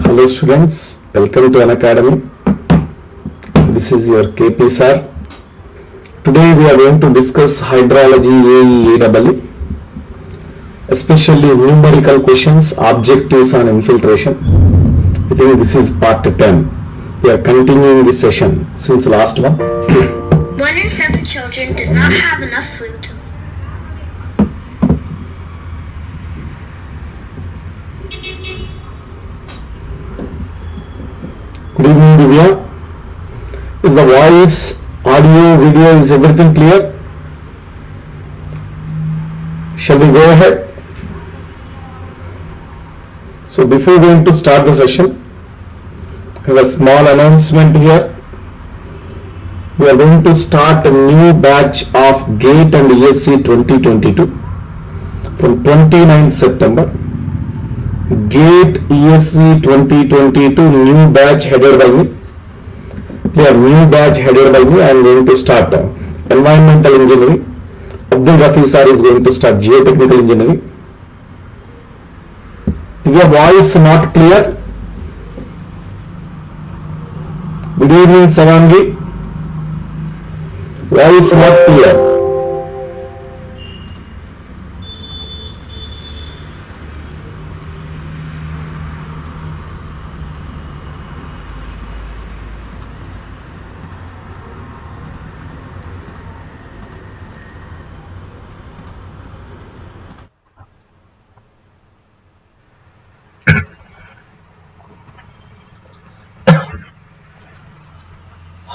Hello students, welcome to Unacademy. This is your KP sir. Today we are going to discuss hydrology AEAEE, especially numerical questions, objectives on infiltration. I think this is part 10. We are continuing this session since last one. 1 in 7 children does not have enough food. Good evening, Divya. Is the voice, audio, video, is everything clear? Shall we go ahead? So before going to start the session, I have a small announcement here. We are going to start a new batch of GATE and ESC 2022 from 29th September. GATE ESC 2022 new batch headed by me. Here new batch headed by me. I am going to start environmental engineering. Abdul Rafi sir is going to start geotechnical engineering. Your voice not clear? Good evening, Savangi. Voice not clear.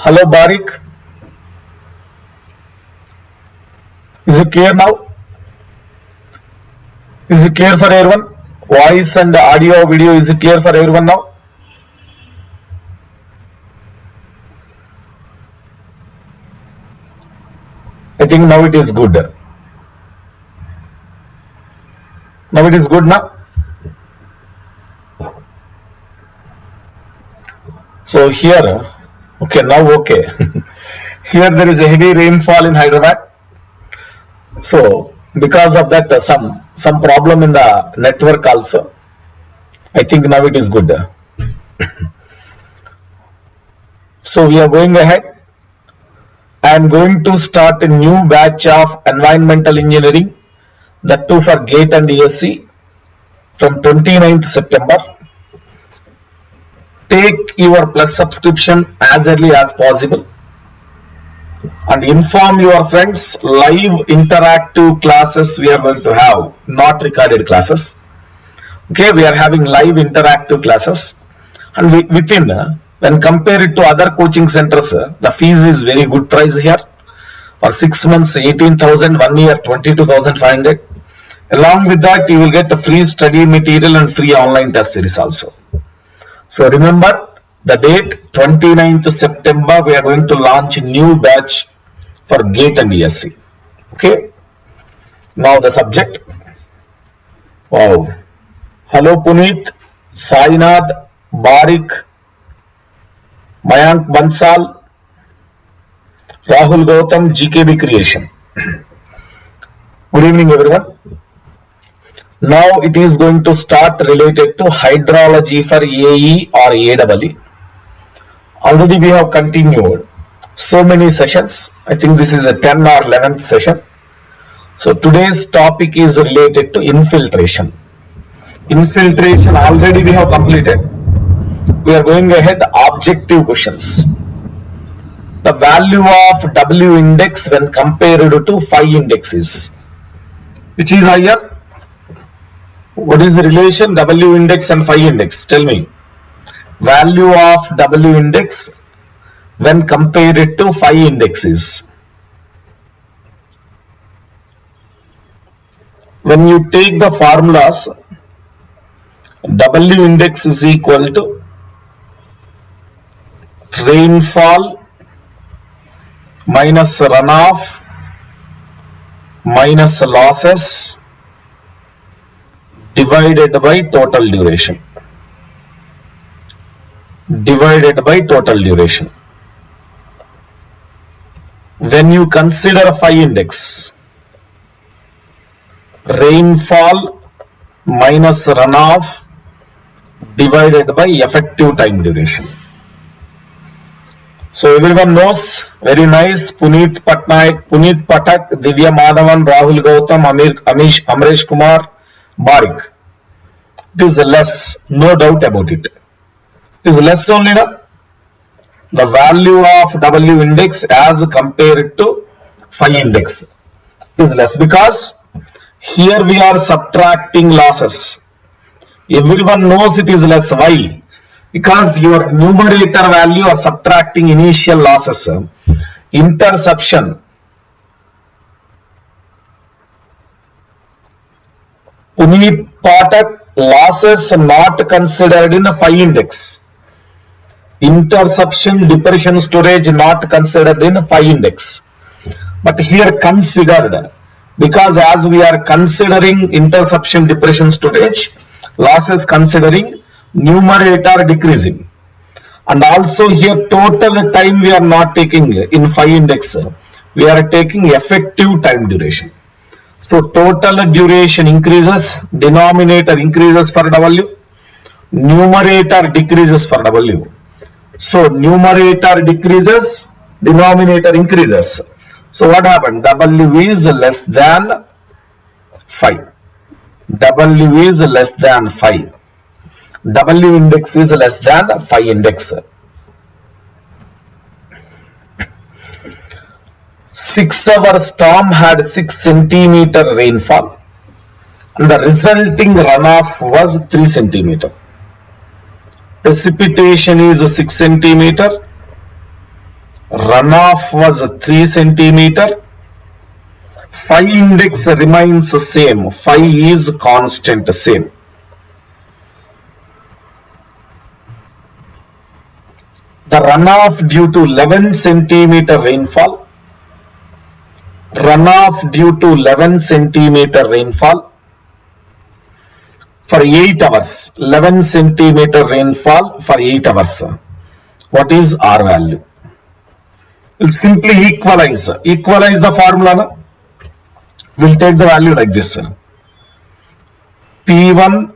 Hello, Barik. Is it clear now? Is it clear for everyone? Voice and audio, video, is it clear for everyone now? I think now it is good. Now it is good now? So here, okay, now okay. Here there is a heavy rainfall in Hyderabad. So because of that some problem in the network also. I think now it is good. So we are going ahead. I am going to start a new batch of environmental engineering, that too for GATE and ESC from 29th September. Take your plus subscription as early as possible and inform your friends. Live interactive classes we are going to have, not recorded classes. Okay, we are having live interactive classes, and within when compared to other coaching centers, the fees is very good price here. For 6 months 18,000, 1 year 22,500. Along with that you will get a free study material and free online test series also. So remember the date 29th September we are going to launch a new batch for GATE and ESC. Okay. Now the subject. Wow. Hello Puneet, Sainath, Barik, Mayank Bansal, Rahul Gautam, GKB Creation. Good evening everyone. Now it is going to start related to hydrology for AE or AEE. Already we have continued so many sessions. I think this is a 10 or 11th session. So today's topic is related to infiltration. Infiltration already we have completed. We are going ahead objective questions. The value of W index when compared to phi indexes. Which is higher? What is the relation W index and phi index? Tell me. Value of W index when compared to phi indexes. When you take the formulas, W index is equal to rainfall minus runoff minus losses divided by total duration. Divided by total duration. When you consider phi index, rainfall minus runoff divided by effective time duration. So everyone knows, very nice, Puneet Patnaik, Puneet Patak, Divya Madhavan, Rahul Gautam, Amresh Kumar, Barik. It is less, no doubt about it. It is less only now. The value of W index as compared to phi index is less because here we are subtracting losses. Everyone knows it is less. Why? Because your numerator value are subtracting initial losses. Interception. Puneet Patak, losses not considered in the phi index. Interception, depression, storage not considered in phi index. But here considered, because as we are considering interception, depression, storage, losses considering numerator decreasing. And also here total time we are not taking in phi index, we are taking effective time duration. So total duration increases, denominator increases for W, numerator decreases for W. So numerator decreases, denominator increases. So what happened? W is less than 5. W is less than 5. W index is less than phi index. 6-hour storm had 6 centimeter rainfall and the resulting runoff was 3 centimeter. Precipitation is 6 centimeter. Runoff was 3 centimeter. Phi index remains same. Phi is constant, same. The runoff due to 11 centimeter rainfall. Runoff due to 11 centimeter rainfall. For 8 hours, 11 centimeter rainfall for 8 hours. What is R value? We'll simply equalize. Equalize the formula. We'll take the value like this. P1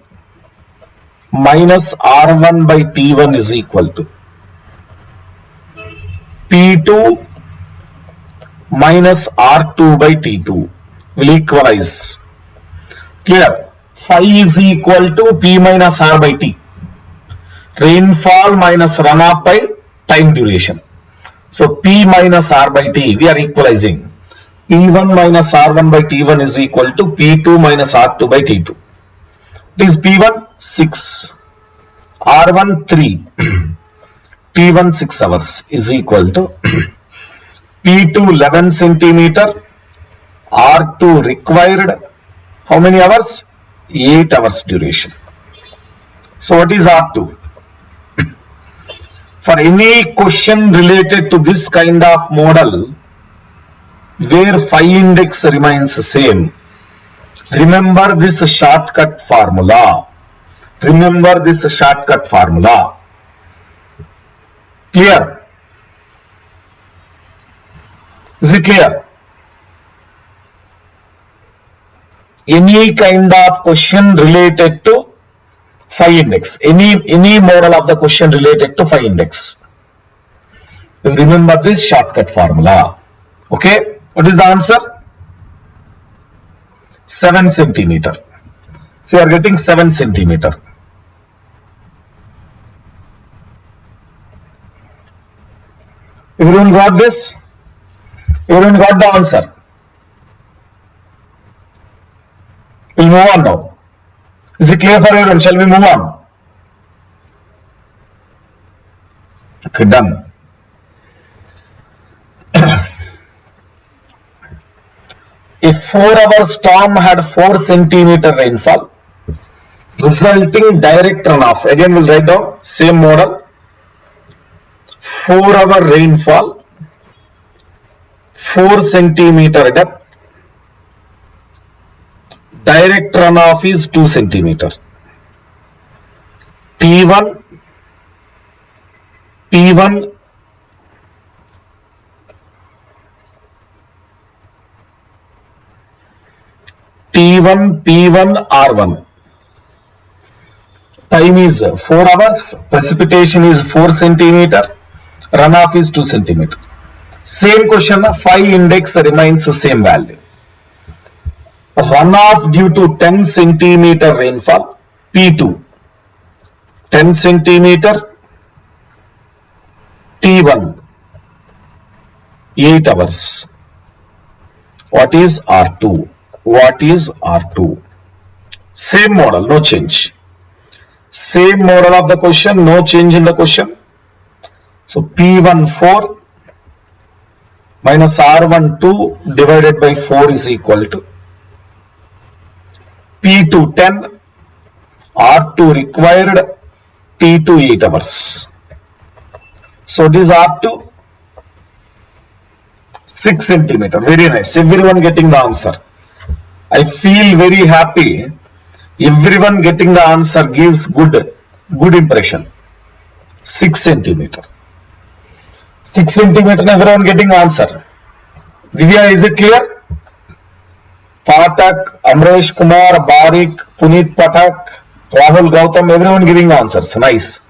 minus R1 by T1 is equal to P2 minus R2 by T2. We'll equalize. Clear? Phi is equal to P minus R by T. Rainfall minus runoff by time duration. So P minus R by T, we are equalizing. P1 minus R1 by T1 is equal to P2 minus R2 by T2. It is P1 6, R1 3, T1 6 hours is equal to P2 11 centimeter, R2 required how many hours? 8 hours duration. So what is R2? For any question related to this kind of model where phi index remains same, remember this shortcut formula. Remember this shortcut formula. Clear? Is it clear? Any kind of question related to phi index, any model of the question related to phi index, remember this shortcut formula. Okay, what is the answer? 7 centimeter. So you are getting 7 centimeter. Everyone got this? Everyone got the answer? We'll move on now. Is it clear for everyone? Shall we move on? Okay, done. A 4-hour storm had 4 centimeter rainfall, resulting direct runoff. Again, we'll write down same model. 4-hour rainfall, 4 centimeter depth. Direct runoff is 2 centimeter. T1, P1, T1, P1, R1. time is 4 hours, precipitation is 4 centimeter, runoff is 2 centimeter. Same question, 5 index remains the same value. Runoff due to 10 centimeter rainfall, P2, 10 centimeter, T1, 8 hours. What is R2? What is R2? Same model, no change. Same model of the question, no change in the question. So P1 4 minus R1 2 divided by 4 is equal to P2 10, R2 required, T2 8 hours. So this R2 6 centimeter. Very nice. Everyone getting the answer. I feel very happy. Everyone getting the answer gives good impression. 6 centimeter. 6 centimeter, everyone getting the answer. Divya, is it clear? Patak, Amresh Kumar, Barik, Puneet Patak, Rahul Gautam, everyone giving answers. Nice.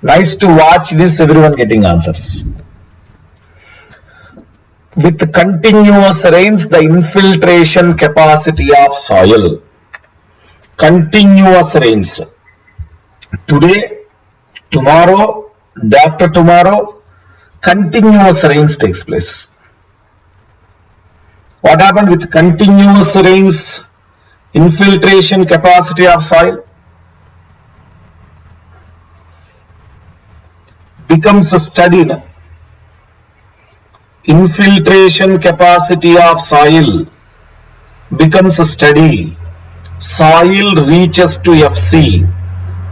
Nice to watch this, everyone getting answers. With continuous rains, the infiltration capacity of soil. Continuous rains. Today, tomorrow, day after tomorrow, continuous rains takes place. What happened with continuous rains? Infiltration capacity of soil becomes a study. Infiltration capacity of soil becomes a study. Soil reaches to FC.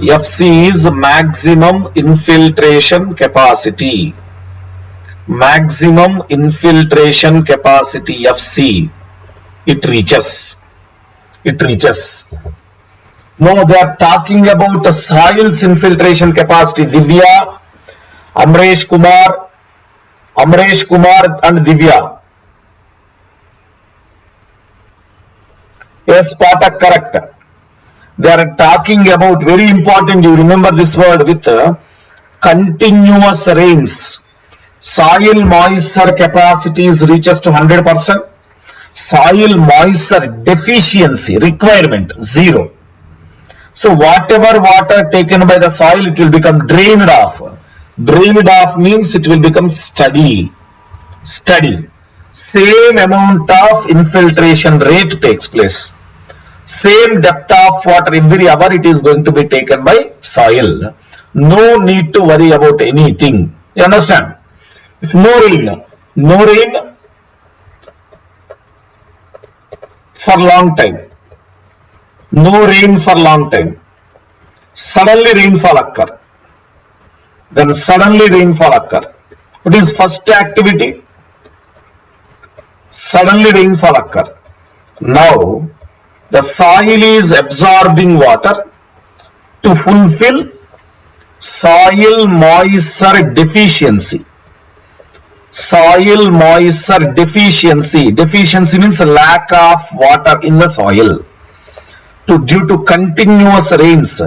FC is maximum infiltration capacity. Maximum infiltration capacity FC. It reaches. It reaches. No, they are talking about the soil's infiltration capacity. Divya, Amresh Kumar and Divya. Yes, Patak, correct. They are talking about, very important, you remember this word, with continuous rains. Soil moisture capacity reaches to 100%. Soil moisture deficiency requirement 0. So whatever water taken by the soil, it will become drained off. Drained off means it will become steady. Steady. Same amount of infiltration rate takes place. Same depth of water every hour it is going to be taken by soil. No need to worry about anything. You understand? If no rain for long time. No rain for long time. Suddenly rainfall occur. Then suddenly rainfall occur. What is first activity? Suddenly rainfall occur. Now the soil is absorbing water to fulfill soil moisture deficiency. Soil moisture deficiency. Deficiency means lack of water in the soil. Due to continuous rains,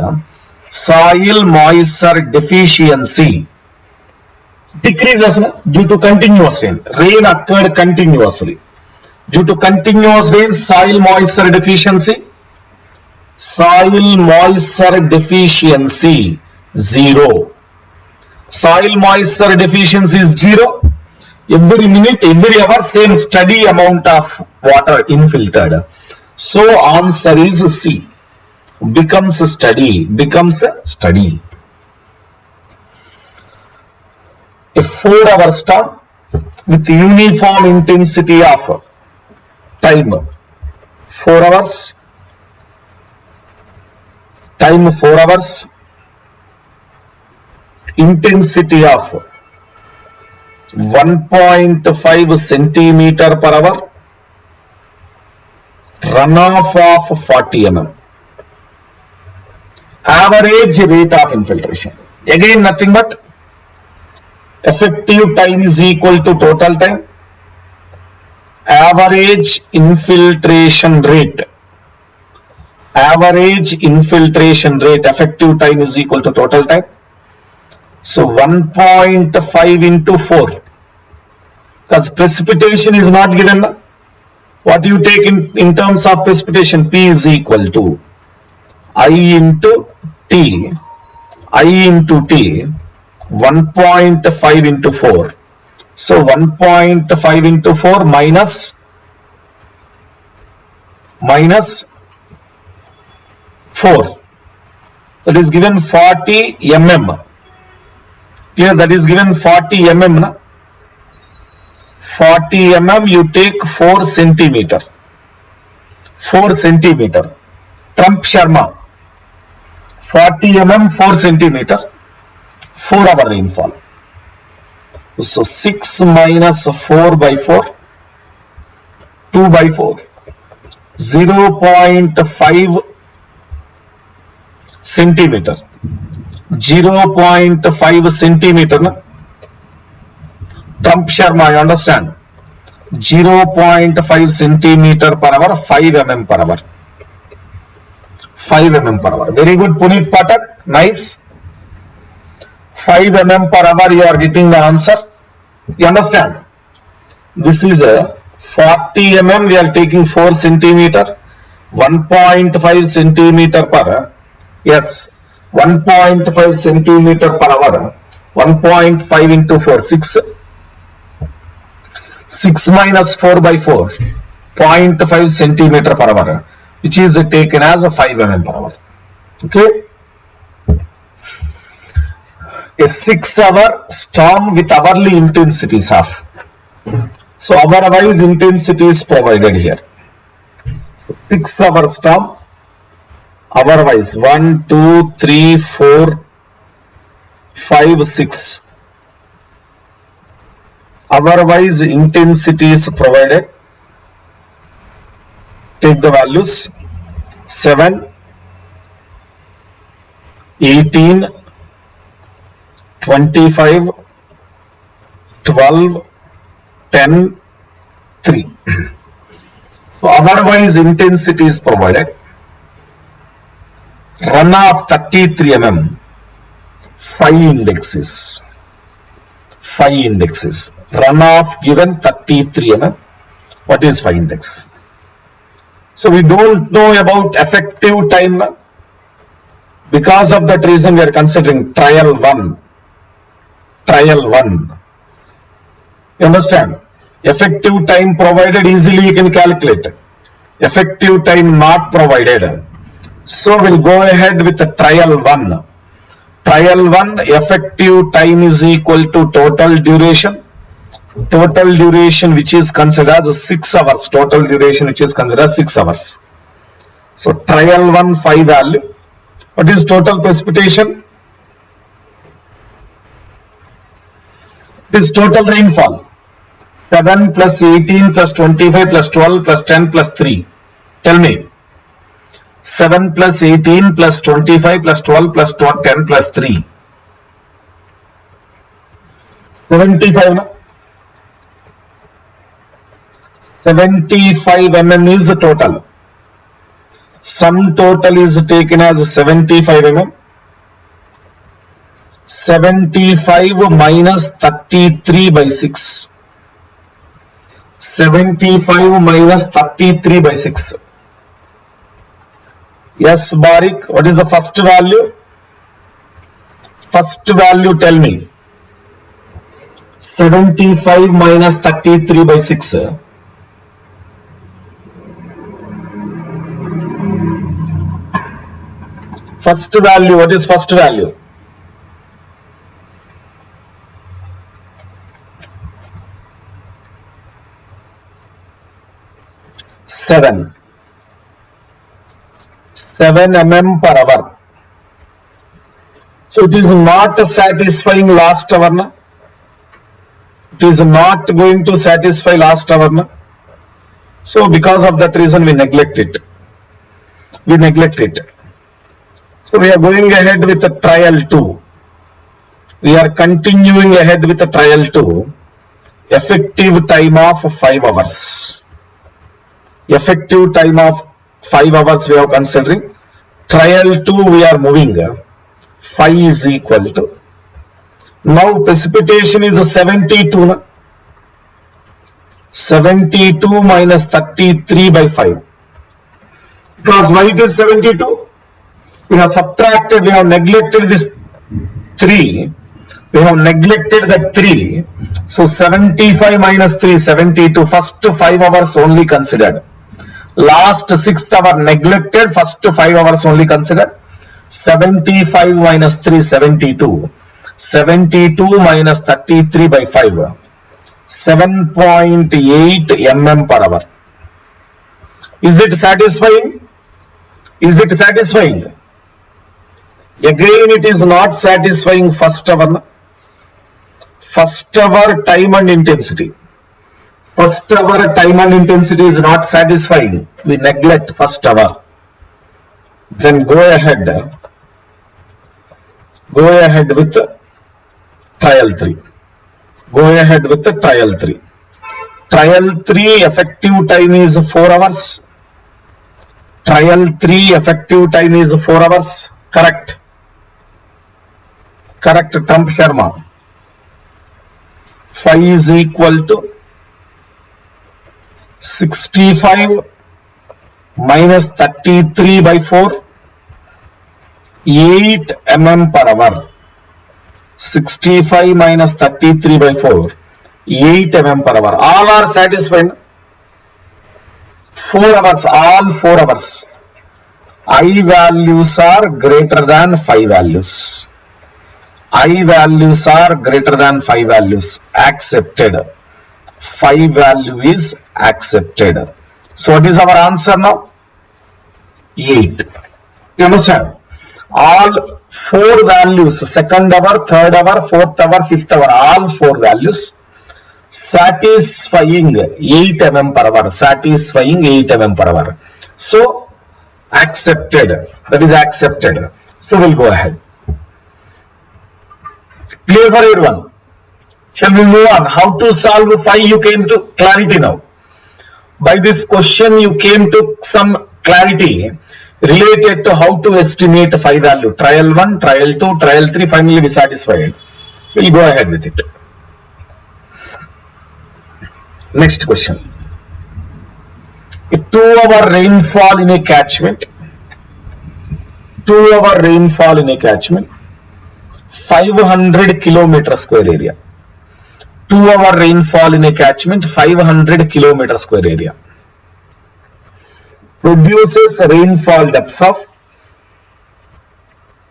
soil moisture deficiency decreases due to continuous rain. Rain occurred continuously. Due to continuous rain, soil moisture deficiency. Soil moisture deficiency 0. Soil moisture deficiency is 0. Every minute, every hour, same steady amount of water infiltrated. So answer is C. Becomes steady. Becomes steady. A 4-hour storm with uniform intensity of time 4 hours. Time 4 hours. Intensity of 1.5 centimeter per hour. Runoff of 40 mm. Average rate of infiltration. Again nothing but effective time is equal to total time. Average infiltration rate. average infiltration rate, effective time is equal to total time. So 1.5 into 4, because precipitation is not given. What you take in terms of precipitation, P is equal to I into T, 1.5 into 4. So 1.5 into 4 minus 4. That is given 40 mm. Here that is given 40 mm. 40 mm you take 4 centimeter. 4 centimeter. Trump Sharma. 40 mm 4 centimeter. 4 hour rainfall. So 6 minus 4 by 4. 2 by 4. 0.5 centimeter. 0.5 centimeter. Trump Sharma, you understand? 0.5 centimeter per hour, 5 mm per hour. 5 mm per hour. Very good, Puneet Patak. Nice. 5 mm per hour, you are getting the answer. You understand? This is a 40 mm, we are taking 4 centimeter. 1.5 centimeter per hour. Yes. 1.5 centimeter per hour. 1.5 into 4, 6. 6 minus 4 by 4, 0.5 centimeter per hour, which is taken as a 5 mm per hour. Okay. A 6-hour storm with hourly intensities of. So hour-wise intensity is provided here. So 6-hour storm, hour-wise 1, 2, 3, 4, 5, 6. Hour-wise intensity is provided. Take the values 7, 18, 25, 12, 10, 3. So hour-wise intensity is provided. Runoff 33 mm. 5 indexes. 5 indexes. Runoff given 33 mm. What is 5 index? So we don't know about effective time. Because of that reason we are considering trial 1. Trial 1. You understand? Effective time provided, easily you can calculate. Effective time not provided. So we'll go ahead with the trial 1. Trial 1, effective time is equal to total duration. Total duration which is considered as 6 hours. Total duration which is considered as 6 hours. So trial 1, 5 value. What is total precipitation? It is total rainfall. 7 plus 18 plus 25 plus 12 plus 10 plus 3. Tell me. 7 plus 18 plus 25 plus 12 plus 10 plus 3. 75. No? 75 mm is the total. Sum total is taken as 75 mm. 75 minus 33 by 6. 75 minus 33 by 6. Yes, Barik, what is the first value? First value, tell me. 75 minus 33 by 6. First value, what is first value? Seven mm per hour. So it is not satisfying last hour. Na? It is not going to satisfy last hour. Na? So because of that reason we neglect it. We neglect it. So we are going ahead with the trial 2. We are continuing ahead with the trial 2. Effective time of 5 hours. Effective time of 5 hours we are considering. Trial 2 we are moving. Phi is equal to, now precipitation is 72. 72 minus 33 by 5. Because why it is 72? We have subtracted, we have neglected this 3. We have neglected that 3. So 75 minus 3, 72. First 5 hours only considered. Last 6th hour neglected, first 5 hours only considered. 75 minus 3, 72. 72 minus 33 by 5. 7.8 mm per hour. Is it satisfying? Is it satisfying? Again, it is not satisfying first hour. First hour time and intensity. First hour time and intensity is not satisfying. We neglect first hour. Then go ahead with trial 3. Go ahead with the trial 3. Trial 3 effective time is 4 hours. Trial 3 effective time is 4 hours. Correct. Correct, Trump Sharma. Phi is equal to 65 minus 33 by 4. 8 mm per hour. 65 minus 33 by 4. 8 mm per hour. All are satisfied. 4 hours. All 4 hours. I values are greater than 5 values. I values are greater than 5 values. Accepted. 5 value is accepted. So what is our answer now? 8. You understand? All 4 values, second hour, third hour, fourth hour, fifth hour, all 4 values satisfying 8 mm per hour. Satisfying 8 mm per hour. So accepted. That is accepted. So we'll go ahead. Clear for everyone? Shall we move on? How to solve phi? You came to clarity now. By this question, you came to some clarity related to how to estimate phi value. Trial 1, trial 2, trial 3, finally we satisfied. We'll go ahead with it. Next question. A 2-hour rainfall in a catchment. 2-hour rainfall in a catchment. 500 kilometer square area. 2-hour rainfall in a catchment, 500 kilometer square area. Produces rainfall depths of,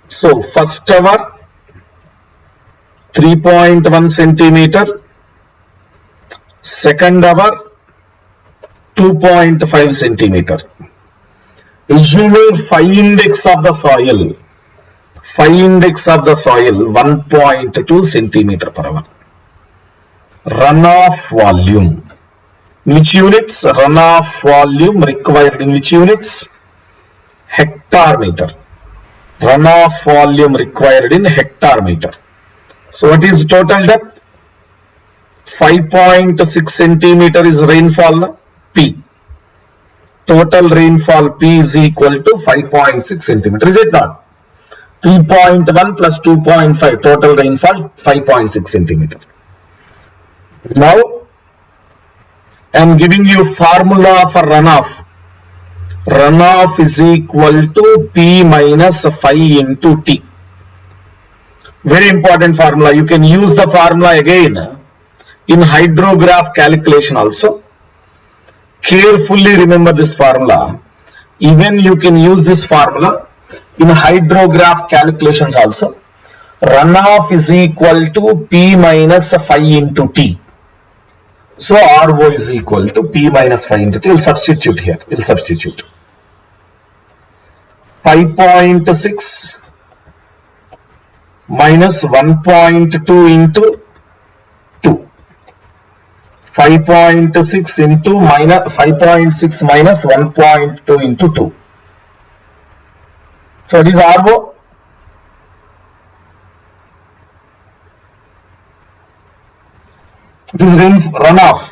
so first hour 3.1 centimeter, second hour 2.5 centimeter. Assuming phi index of the soil 1.2 centimeter per hour. Runoff volume. Which units? Runoff volume required in which units? Hectare meter. Runoff volume required in hectare meter. So what is total depth? 5.6 centimeter is rainfall P. Total rainfall P is equal to 5.6 centimeter. Is it not? 3.1 plus 2.5 total rainfall 5.6 centimeter. Now I am giving you formula for runoff. Runoff is equal to P minus phi into T. Very important formula. You can use the formula again in hydrograph calculation also. Carefully remember this formula. Even you can use this formula in hydrograph calculations also. Runoff is equal to P minus phi into T. So RO is equal to P minus phi into T. We'll substitute here. We'll substitute. 5.6 minus 1.2 into 2. 5.6 into minus 5.6 minus 1.2 into 2. So it is RO. It is runoff.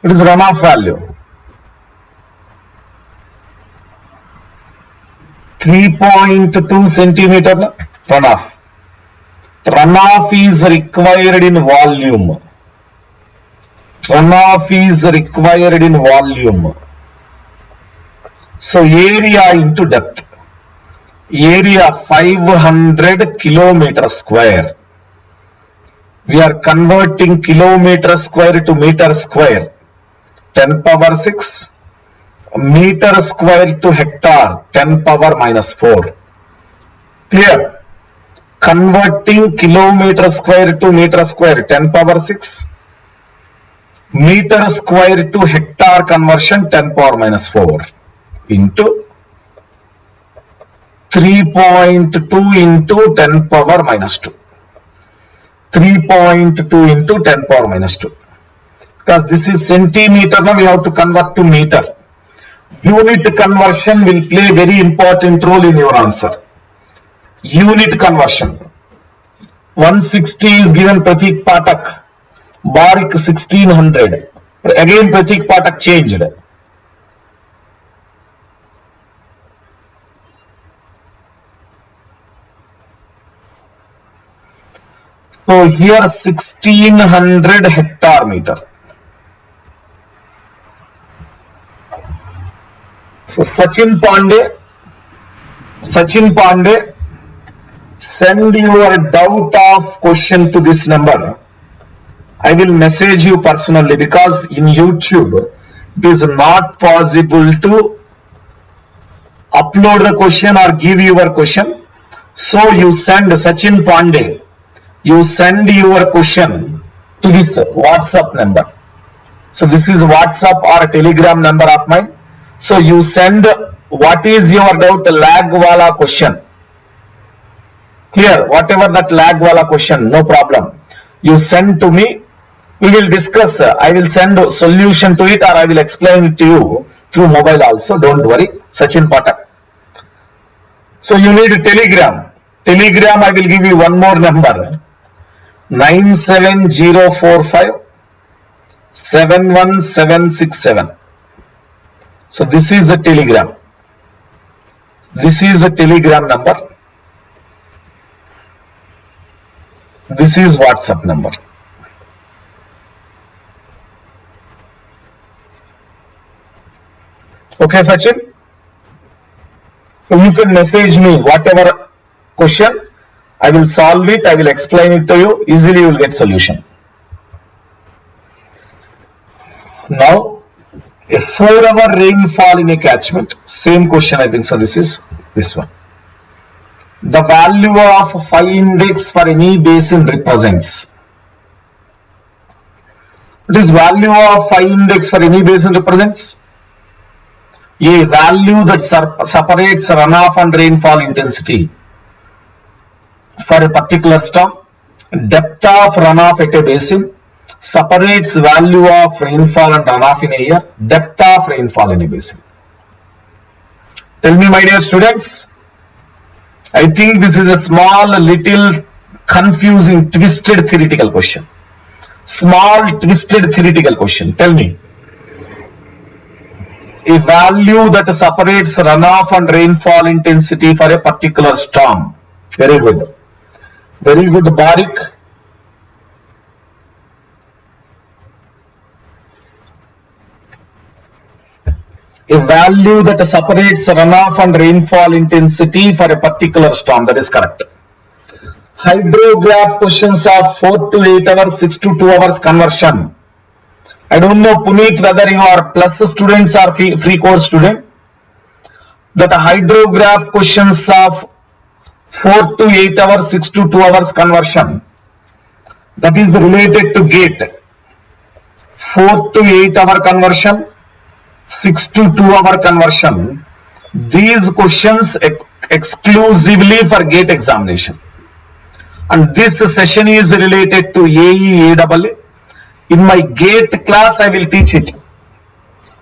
It is runoff value. 3.2 centimeter runoff. Runoff is required in volume. Runoff is required in volume. So area into depth. Area 500 kilometer square. We are converting kilometer square to meter square. 10 power 6. Meter square to hectare. 10 power minus 4. Clear? Converting kilometer square to meter square. 10 power 6. Meter square to hectare conversion 10 power minus 4 into 3.2 into 10 power minus 2. 3.2 into 10 power minus 2. Because this is centimeter, now we have to convert to meter. Unit conversion will play very important role in your answer. Unit conversion. 160 is given Pratik Patak. Barik 1600. Again Pratik Patak changed. So here 1600 hectare meter. So Sachin Pandey, send your doubt of question to this number. I will message you personally because in YouTube it is not possible to upload the question or give your question. So you send Sachin Pandey, you send your question to this WhatsApp number. So this is WhatsApp or Telegram number of mine. So you send what is your doubt, lag wala question. Clear? Whatever that lag wala question, no problem. You send to me. We will discuss. I will send a solution to it or I will explain it to you through mobile also. Don't worry. Sachin Patak. So you need a Telegram. Telegram, I will give you one more number. 97045 71767. So this is a Telegram. This is a Telegram number. This is WhatsApp number. Okay, Sachin? So you can message me whatever question. I will solve it. I will explain it to you. Easily you will get solution. Now, a 4-hour rainfall in a catchment. Same question I think. So this is this one. The value of phi index for any basin represents. What is value of phi index for any basin represents? A value that separates runoff and rainfall intensity for a particular storm. Depth of runoff at a basin separates value of rainfall and runoff in a year. Depth of rainfall in a basin. Tell me, my dear students, I think this is a small, little confusing, twisted theoretical question. Small, twisted theoretical question. Tell me. A value that separates runoff and rainfall intensity for a particular storm. Very good. Very good, Barik. A value that separates runoff and rainfall intensity for a particular storm. That is correct. Hydrograph questions of 4 to 8 hours, 6 to 2 hours conversion. I don't know, Puneet, whether you are plus students or free course student. That hydrograph questions of 4 to 8 hours, 6 to 2 hours conversion. That is related to gate. 4 to 8 hour conversion, 6 to 2 hour conversion. These questions exclusively for gate examination. And this session is related to AE, AAA. In my gate class, I will teach it.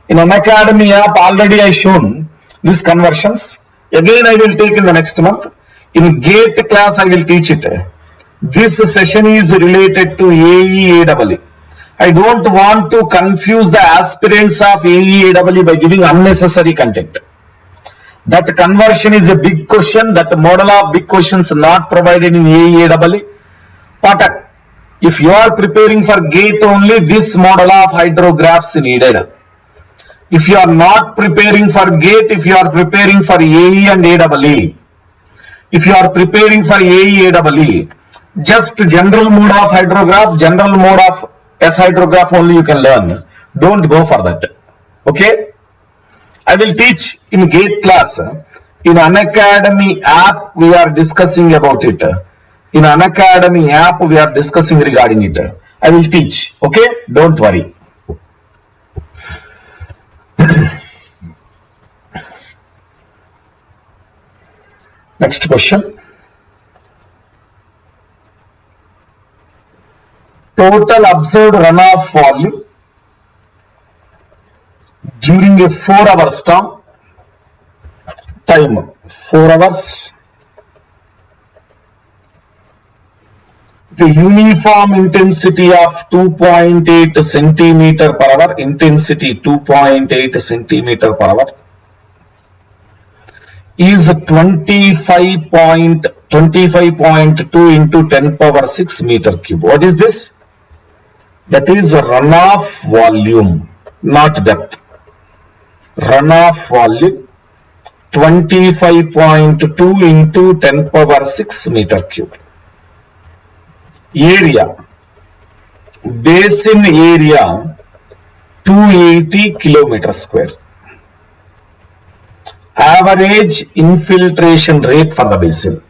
In Unacademy app, already I shown these conversions. Again, I will take in the next month. In gate class, I will teach it. This session is related to AE, AAA. I don't want to confuse the aspirants of AE, AAA by giving unnecessary content. That conversion is a big question. That model of big questions not provided in AEAEE. But if you are preparing for GATE only, this model of hydrographs needed. If you are not preparing for GATE, if you are preparing for AE and AEE, if you are preparing for AEAEE, just general mode of hydrograph, general mode of S hydrograph only you can learn. Don't go for that. Okay? I will teach in GATE class. In Unacademy app, we are discussing about it. In Unacademy app, we are discussing regarding it. I will teach. Okay? Don't worry. Next question. Total observed runoff volume during a 4-hour storm. Time 4 hours. The uniform intensity of 2.8 centimeter per hour. Intensity 2.8 centimeter per hour is 25.2 into 10 power 6 meter cube. What is this? That is runoff volume, not depth. Runoff volume 25.2 into 10 power 6 meter cube. Area, basin area 280 kilometer square. Average infiltration rate for the basin.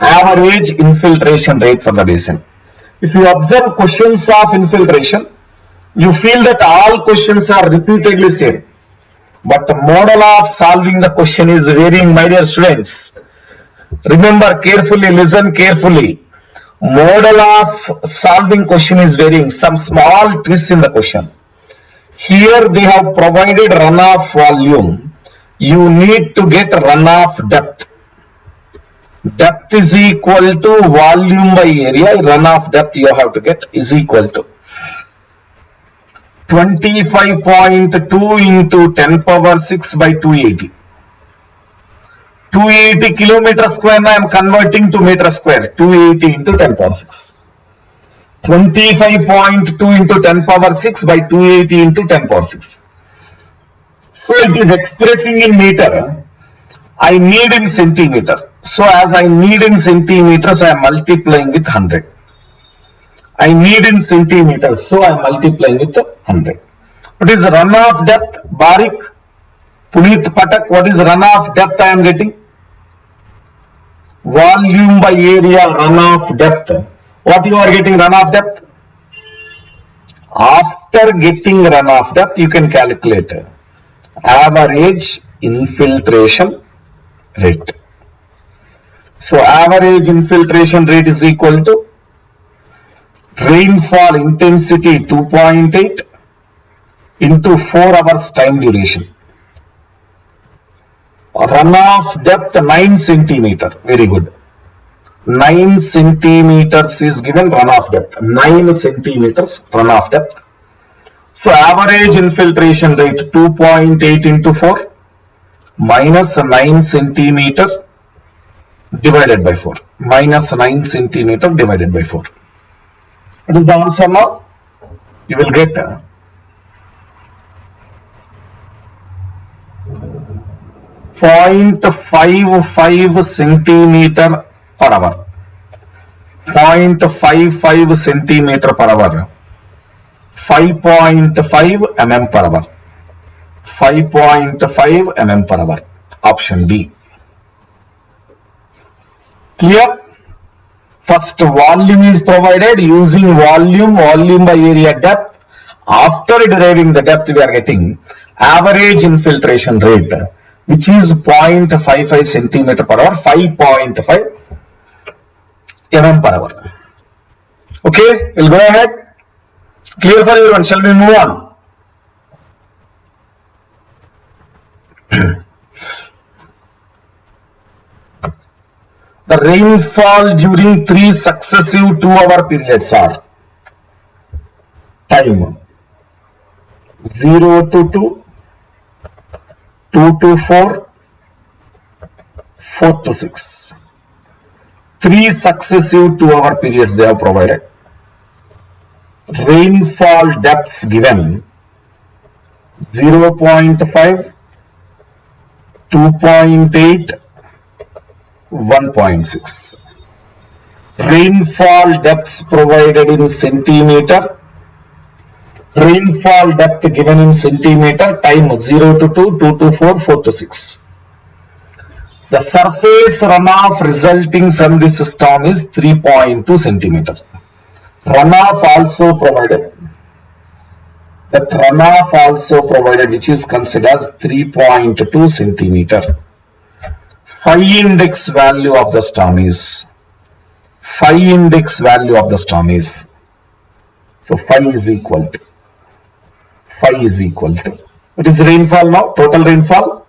Average infiltration rate for the basin. If you observe questions of infiltration, you feel that all questions are repeatedly same. But the model of solving the question is varying, my dear students. Remember carefully, listen carefully. Model of solving question is varying. Some small twists in the question. Here they have provided runoff volume. You need to get runoff depth. Depth is equal to volume by area. Runoff depth you have to get is equal to 25.2 into 10 power 6 by 280. 280 kilometer square I am converting to meter square. 280 into 10 power 6. 25.2 into 10 power 6 by 280 into 10 power 6. So it is expressing in meter. I need in centimeter. So as I need in centimeters, I am multiplying with 100. I need in centimeters, so I am multiplying with 100. What is runoff depth? Barik, Puneet Patak, what is runoff depth I am getting? Volume by area runoff depth. What you are getting runoff depth? After getting runoff depth, you can calculate average infiltration rate. So average infiltration rate is equal to rainfall intensity 2.8 into 4 hours time duration. Runoff depth 9 centimeter. Very good. 9 centimeters is given runoff depth. 9 centimeters runoff depth. So average infiltration rate 2.8 into 4 minus 9 centimeter divided by 4. Minus 9 centimeter divided by 4. What is the answer now? You will get 0.55 centimeter per hour. 0.55 centimeter per hour. 5.5 mm per hour. 5.5 mm per hour. Option D. Clear? First volume is provided using volume by area depth. After deriving the depth, we are getting average infiltration rate, which is 0.55 centimeter per hour, 5.5 mm per hour. Okay, we'll go ahead. Clear for everyone? Shall we move on? The rainfall during 3 successive 2-hour periods are time 0 to 2, 2 to 4, 4 to 6. 3 successive 2 hour periods they have provided. Rainfall depths given 0.5, 2.8, 1.6. Rainfall depths provided in centimeter. Rainfall depth given in centimeter, time 0 to 2, 2 to 4, 4 to 6. The surface runoff resulting from this storm is 3.2 centimeter. Runoff also provided. That runoff also provided, which is considered as 3.2 centimeter. Phi index value of the storm is. Phi index value of the storm is. So phi is equal to. Phi is equal to. What is rainfall now? Total rainfall.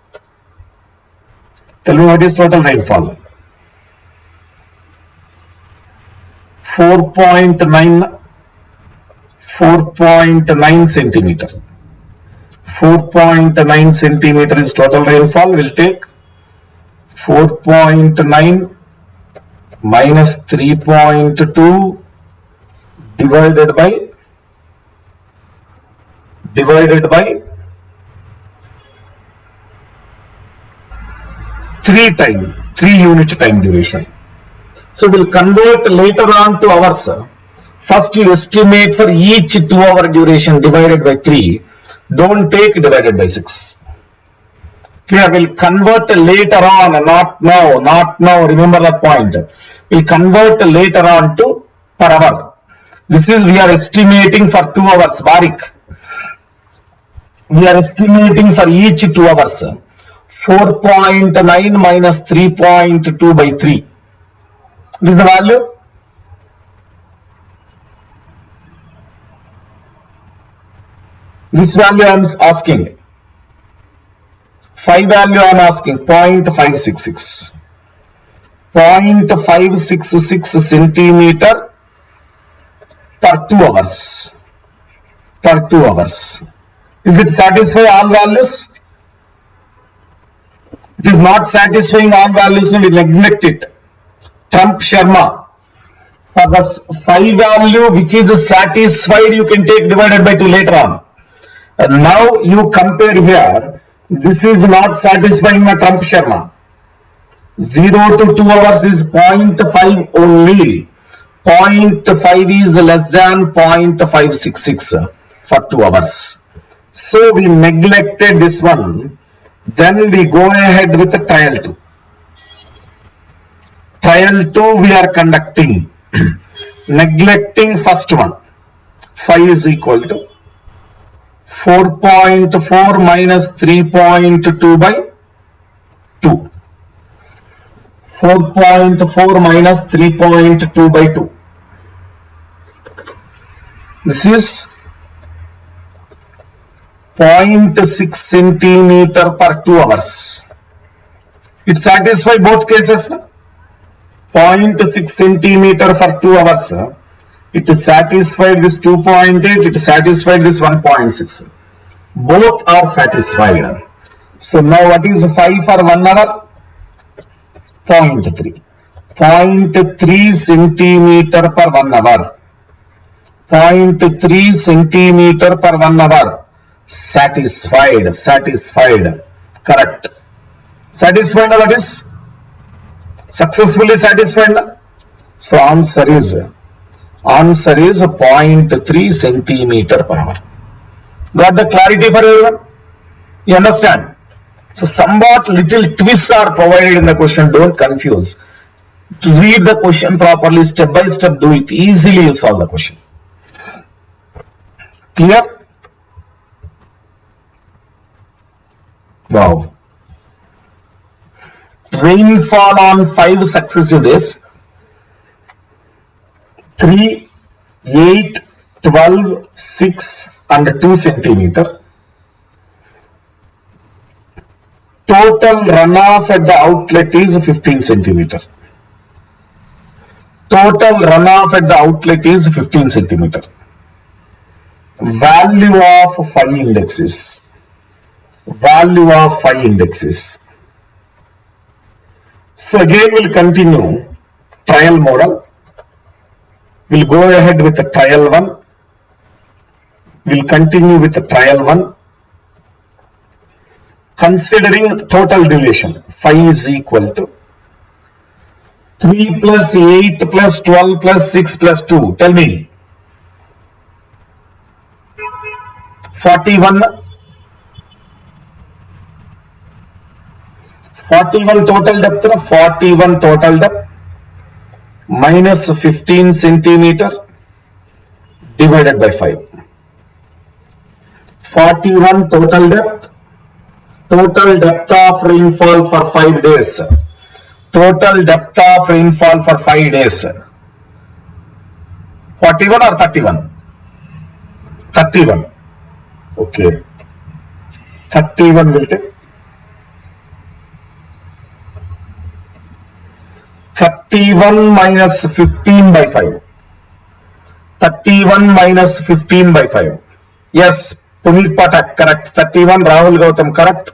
Tell me what is total rainfall. 4.9 centimeter. 4.9 centimeter is total rainfall. We'll take 4.9 minus 3.2 divided by 3 unit time duration. So we'll convert later on to hours. First you estimate for each 2 hour duration divided by 3. Don't take divided by 6. Clear? We'll convert later on, not now. Remember that point. We'll convert later on to per hour. This is we are estimating for 2 hours. Barik. We are estimating for each 2 hours. 4.9 minus 3.2 by 3. What is the value? This value I am asking. Phi value I am asking 0.566. 0.566 centimeter per 2 hours. Per 2 hours. Is it satisfy all values? It is not satisfying all values, we neglect it. Trump Sharma. For the phi value which is satisfied, you can take divided by 2 later on. And now you compare here. This is not satisfying my Trump Sharma. 0 to 2 hours is 0.5 only. 0.5 is less than 0.566 for 2 hours. So we neglected this one. Then we go ahead with the trial 2. Trial 2 we are conducting. Neglecting first one. Phi is equal to 4.4 minus 3.2 by 2. 4.4 minus 3.2 by 2. This is 0.6 centimeter per 2 hours. It satisfies both cases. 0.6 centimeter for 2 hours. It is satisfied this 2.8. It is satisfied this 1.6. Both are satisfied. So now what is phi for 1 hour? 0.3. 0.3 centimeter per 1 hour. 0.3 centimeter per 1 hour. Satisfied. Correct. Satisfied, what is? Successfully satisfied. So answer is 0.3 centimeter per hour. Got the clarity for everyone? You understand? So somewhat little twists are provided in the question. Don't confuse. To read the question properly, step by step, do it. Easily you solve the question. Clear? Wow. Rainfall on 5 successive days. 3, 8, 12, 6 and 2 centimeter. Total runoff at the outlet is 15 centimeter. Total runoff at the outlet is 15 centimeter. Value of phi indexes. Value of phi indexes. So again we'll continue trial model. We'll go ahead with the trial 1. We'll continue with the trial 1. Considering total duration, phi is equal to 3 plus 8 plus 12 plus 6 plus 2. Tell me. 41. 41 total depth. 41 total depth minus 15 centimeter divided by 5. 41 total depth. Total depth of rainfall for 5 days. Total depth of rainfall for 5 days. 41 or 31? 31. Okay. 31 will take. 31 minus 15 by 5. 31 minus 15 by 5. Yes, Puneet Patak, correct. 31, Rahul Gautam, correct.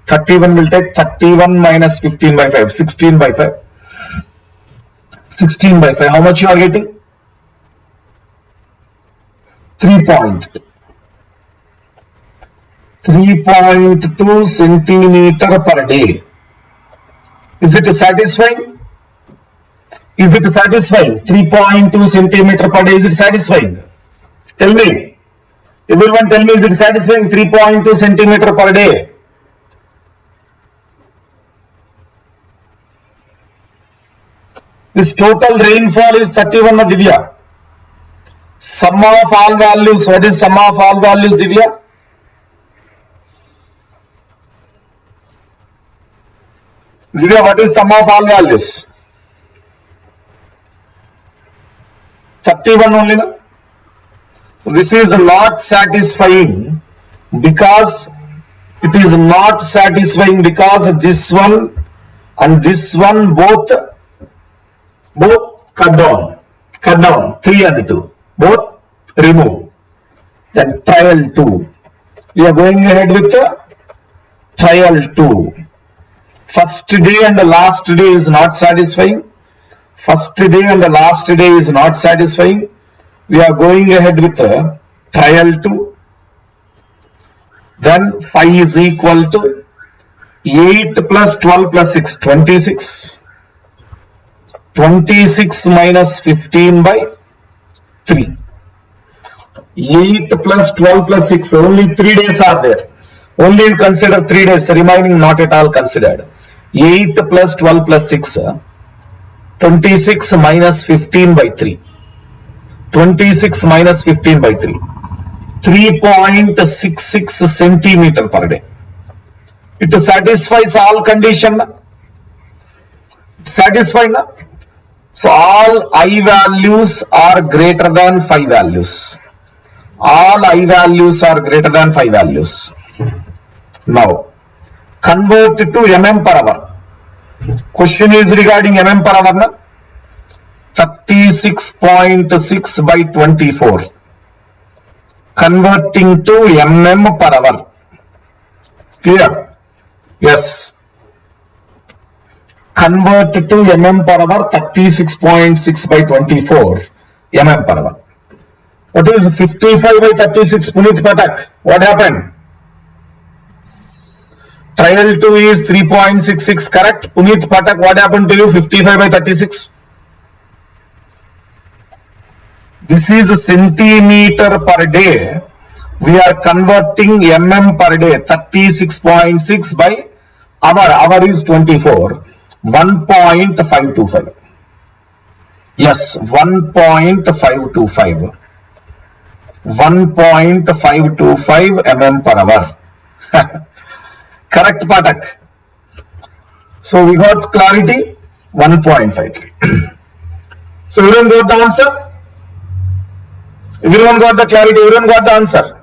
31 will take 31 minus 15 by 5. 16 by 5. 16 by 5. How much you are getting? 3.2 centimeter per day. Is it satisfying? Is it satisfying? 3.2 centimeter per day. Is it satisfying? Tell me. Everyone tell me, is it satisfying? 3.2 centimeter per day. This total rainfall is 31, Divya. Sum of all values. What is sum of all values, Divya? Divya, what is sum of all values? 31 only, no? So this is not satisfying because it is not satisfying because this one and this one both cut down, 3 and 2, both remove. Then trial 2. We are going ahead with the trial 2. First day and the last day is not satisfying. First day and the last day is not satisfying. We are going ahead with the trial 2. Then phi is equal to 8 plus 12 plus 6, 26. 26 minus 15 by 3. 8 plus 12 plus 6, only 3 days are there. Only you consider 3 days, remaining not at all considered. 8 plus 12 plus 6, 26 minus 15 by 3. 26 minus 15 by 3. 3.66 centimeter per day. It satisfies all condition. Satisfied, na? So all I values are greater than 5 values. All I values are greater than 5 values. Now, convert to mm per hour. Question is regarding mm per hour, na? 36.6 by 24. Converting to mm per hour. Clear? Yes. Convert to mm per hour, 36.6 by 24 mm per hour. What is 55 by 36, Puneet Patak? What happened? Trial 2 is 3.66, correct? Puneet Patak, what happened to you? 55 by 36. This is a centimeter per day. We are converting mm per day. 36.6 by hour. Hour is 24. 1.525. Yes, 1.525. 1.525 mm per hour. Correct, Patak. So we got clarity. 1.53. So everyone got the answer? Everyone got the clarity? Everyone got the answer?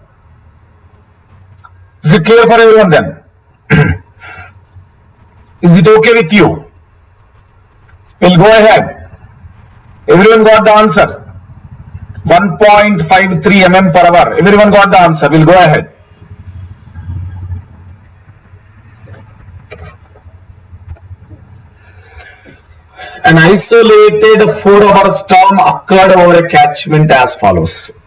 Is it clear for everyone then? Is it okay with you? We'll go ahead. Everyone got the answer? 1.53 mm per hour. Everyone got the answer? We'll go ahead. An isolated 4-hour storm occurred over a catchment as follows.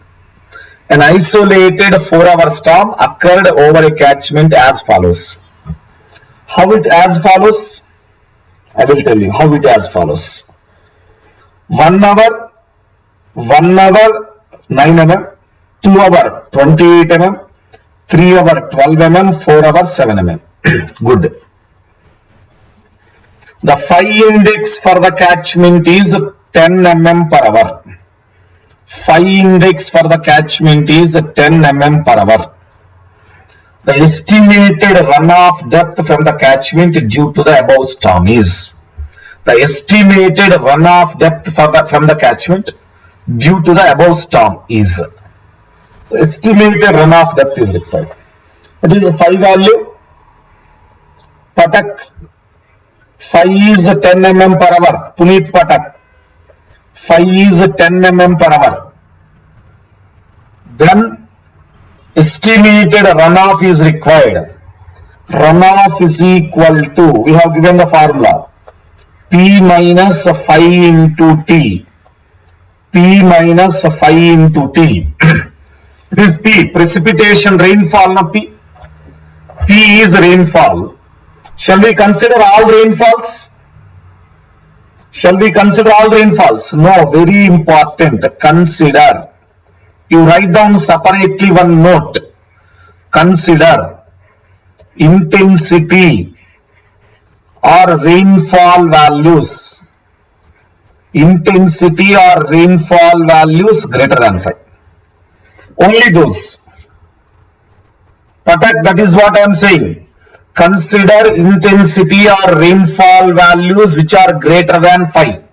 An isolated 4-hour storm occurred over a catchment as follows. How it as follows? I will tell you how it as follows. 1 hour, 9 mm, 2 hour 28 mm, 3 hour 12 mm, 4 hour 7 mm. Good. The phi index for the catchment is 10 mm per hour. Phi index for the catchment is 10 mm per hour. The estimated runoff depth from the catchment due to the above storm is. The estimated runoff depth from the catchment due to the above storm is. The estimated runoff depth is required. What is the phi value? Patak. Phi is 10 mm per hour. Puneet Patak. Phi is 10 mm per hour. Then estimated runoff is required. Runoff is equal to, we have given the formula, P minus phi into T. P minus phi into T. It is P, precipitation rainfall, no P. P is rainfall. Shall we consider all rainfalls? Shall we consider all rainfalls? No, very important. Consider. You write down separately one note. Consider intensity or rainfall values. Intensity or rainfall values greater than 5. Only those. Patak, that is what I am saying. Consider intensity or rainfall values which are greater than 5.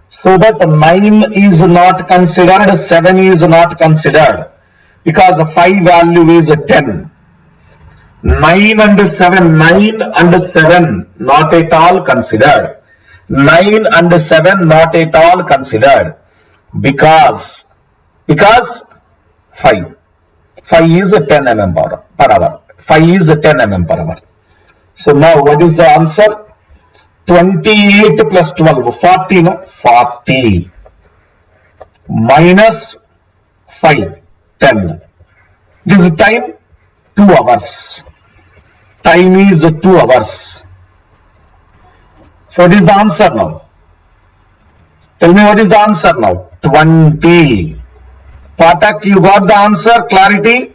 So that 9 is not considered, 7 is not considered, because 5 value is 10. 9 and 7 not at all considered. 9 and 7 not at all considered, because 5 is 10 mm per hour. 5 is 10 mm per hour. So now what is the answer? 28 plus 12, 40, no? 40 minus 5, 10. This is time, 2 hours. Time is 2 hours. So what is the answer now? Tell me what is the answer now? 20. Patak, you got the answer? Clarity?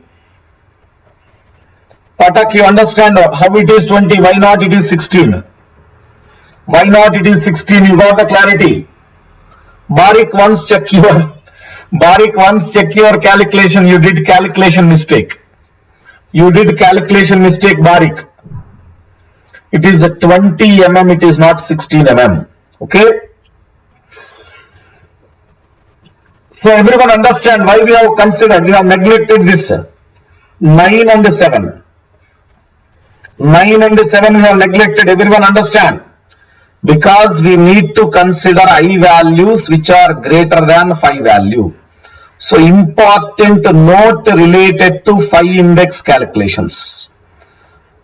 Patak, you understand how it is 20? Why not it is 16? Why not it is 16? You got the clarity. Barik, once check your calculation. You did calculation mistake. Barik. It is 20 mm. It is not 16 mm. Okay. So everyone understand why we have considered, we have neglected this 9 and 7. 9 and 7 we have neglected. Everyone understand? Because we need to consider I values which are greater than phi value. So important note related to phi index calculations.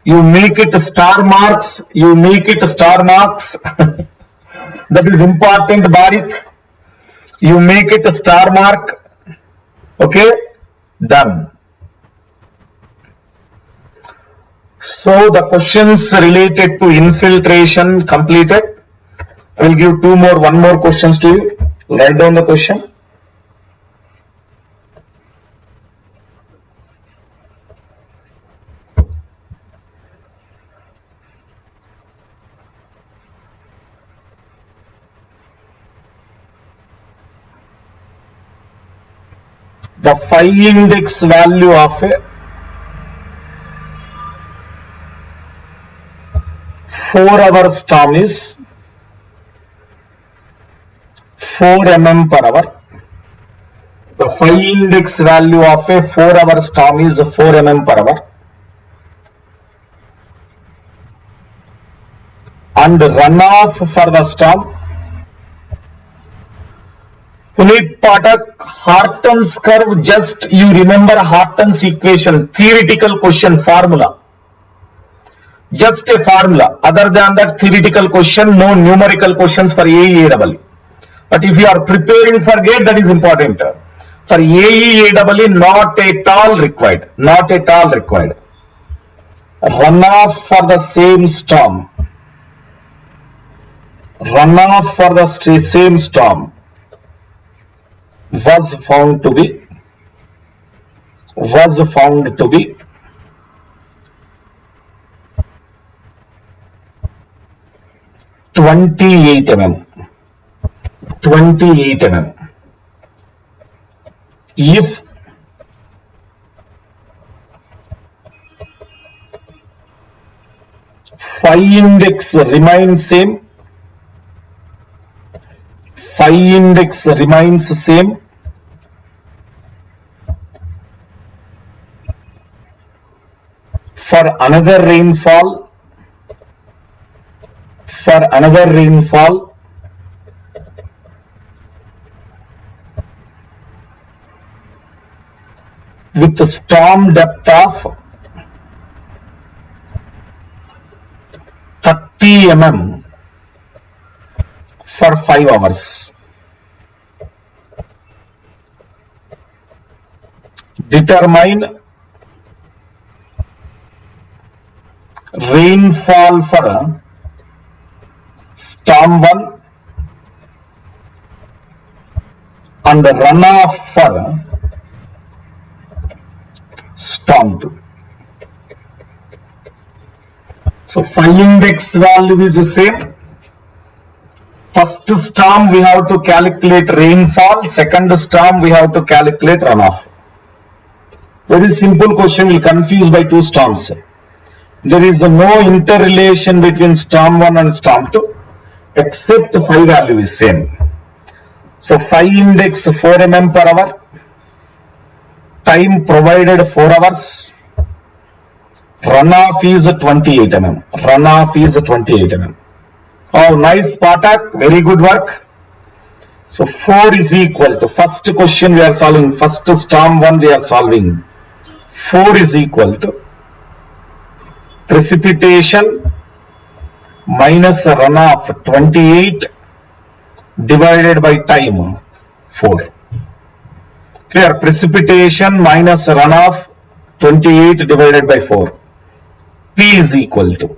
You make it star marks. That is important, Barik. You make it a star mark. Okay, done. So the questions related to infiltration completed. I will give one more questions to you. Write down the question. The phi index value of a 4-hour storm is 4 mm per hour. The phi index value of a 4-hour storm is 4 mm per hour. And runoff for the storm. Puneet Patak, Harton's curve, just you remember Harton's equation, theoretical question formula. Just a formula. Other than that, theoretical question, no numerical questions for AEAEE. But if you are preparing for GATE, that is important. For AEAEE, not at all required. Not at all required. Runoff for the same storm. Runoff for the same storm was found to be 28 mm. 28 mm. If phi index remains same, phi index remains same, for another rainfall with the storm depth of 30 mm for 5 hours. Determine rainfall for storm 1 and runoff for storm 2. So phi index value is the same. First storm we have to calculate rainfall, second storm we have to calculate runoff. Very simple question, will confuse by two storms. There is no interrelation between storm 1 and storm 2 except phi value is same. So phi index 4 mm per hour, time provided 4 hours, runoff is 28 mm. Runoff is 28 mm. Oh, nice Patak, very good work. So 4 is equal to, first question we are solving, first storm 1 we are solving. 4 is equal to precipitation minus runoff 28 divided by time 4. Clear? Precipitation minus runoff 28 divided by 4. P is equal to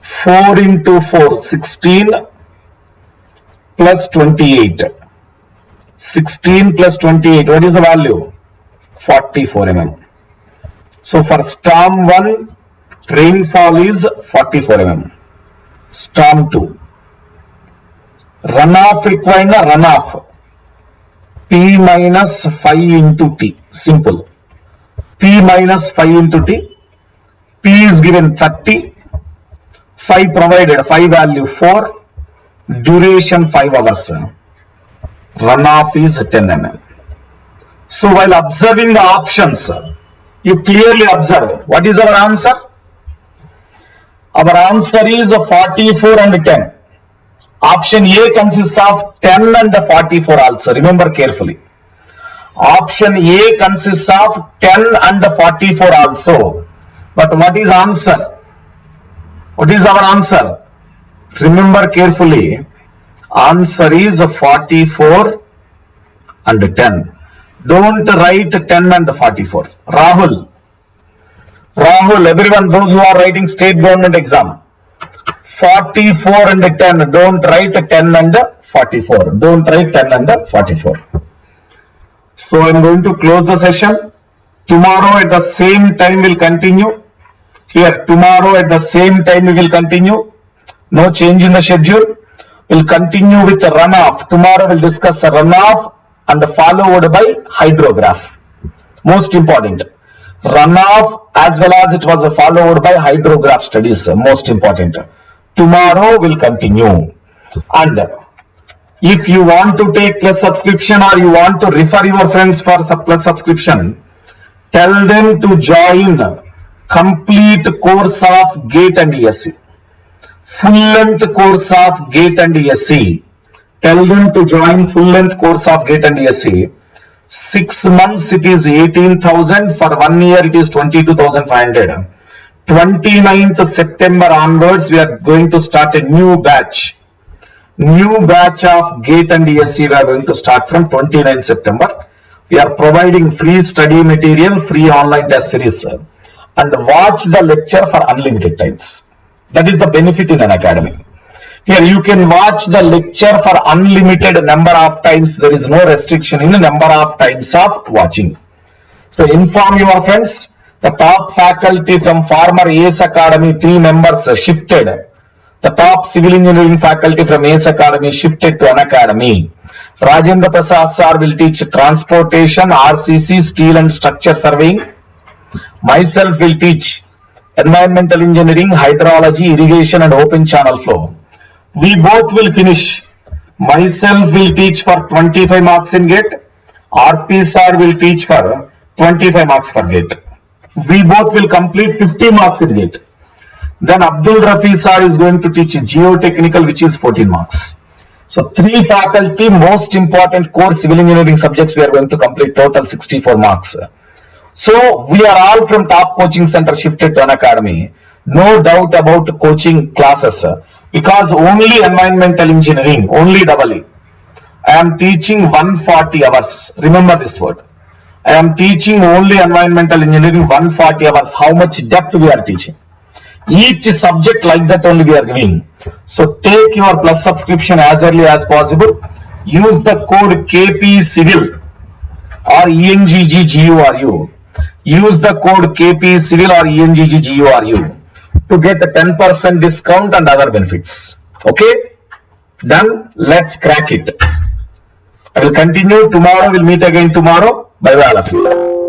4 into 4, 16 plus 28. 16 plus 28, what is the value? 44 mm. So for storm 1, rainfall is 44 mm. Storm 2. Runoff required, runoff. P minus phi into T. Simple. P minus phi into T. P is given 30. Phi provided, phi value 4. Duration 5 hours. Runoff is 10 mm. So while observing the options, you clearly observe. What is our answer? Our answer is 44 and 10. Option A consists of 10 and 44 also. Remember carefully. Option A consists of 10 and 44 also. But what is answer? What is our answer? Remember carefully. Answer is 44 and 10. Don't write 10 and 44. Rahul, everyone, those who are writing state government exam, 44 and 10, don't write 10 and 44. Don't write 10 and 44. So I am going to close the session. Tomorrow at the same time we will continue. Here, tomorrow at the same time we will continue. No change in the schedule. We will continue with the runoff. Tomorrow we will discuss the runoff and followed by hydrograph. Most important. Runoff as well as it was followed by hydrograph studies. Most important. Tomorrow will continue. And if you want to take plus subscription or you want to refer your friends for plus subscription, tell them to join complete course of GATE and ESE. Full length course of GATE and ESE. Tell them to join full length course of GATE and ESE. 6 months it is 18,000. For 1 year it is 22,500. 29th September onwards, we are going to start a new batch. New batch of GATE and ESC we are going to start from 29th September. We are providing free study material, free online test series, and watch the lecture for unlimited times. That is the benefit in an academy. Here you can watch the lecture for unlimited number of times. There is no restriction in the number of times of watching. So inform your friends. The top faculty from former ACE Academy, 3 members shifted. The top civil engineering faculty from ACE Academy shifted to Unacademy. Rajendra Prasad sir will teach transportation, RCC, steel and structure surveying. Myself will teach environmental engineering, hydrology, irrigation and open channel flow. We both will finish. Myself will teach for 25 marks in GATE. RP sir will teach for 25 marks per GATE. We both will complete 50 marks in GATE. Then Abdul Rafi sir is going to teach geotechnical, which is 14 marks. So 3 faculty, most important core civil engineering subjects, we are going to complete total 64 marks. So we are all from top coaching center shifted to an academy. No doubt about coaching classes, because only environmental engineering, only EE. I am teaching 140 hours. Remember this word. I am teaching only environmental engineering 140 hours. How much depth we are teaching? Each subject like that only we are giving. So take your plus subscription as early as possible. Use the code KPCIVIL or ENGGGURU. Use the code KPCIVIL or ENGGGURU to get a 10% discount and other benefits. Okay? Done? Let's crack it. I will continue tomorrow. We'll meet again tomorrow. Bye bye all of you.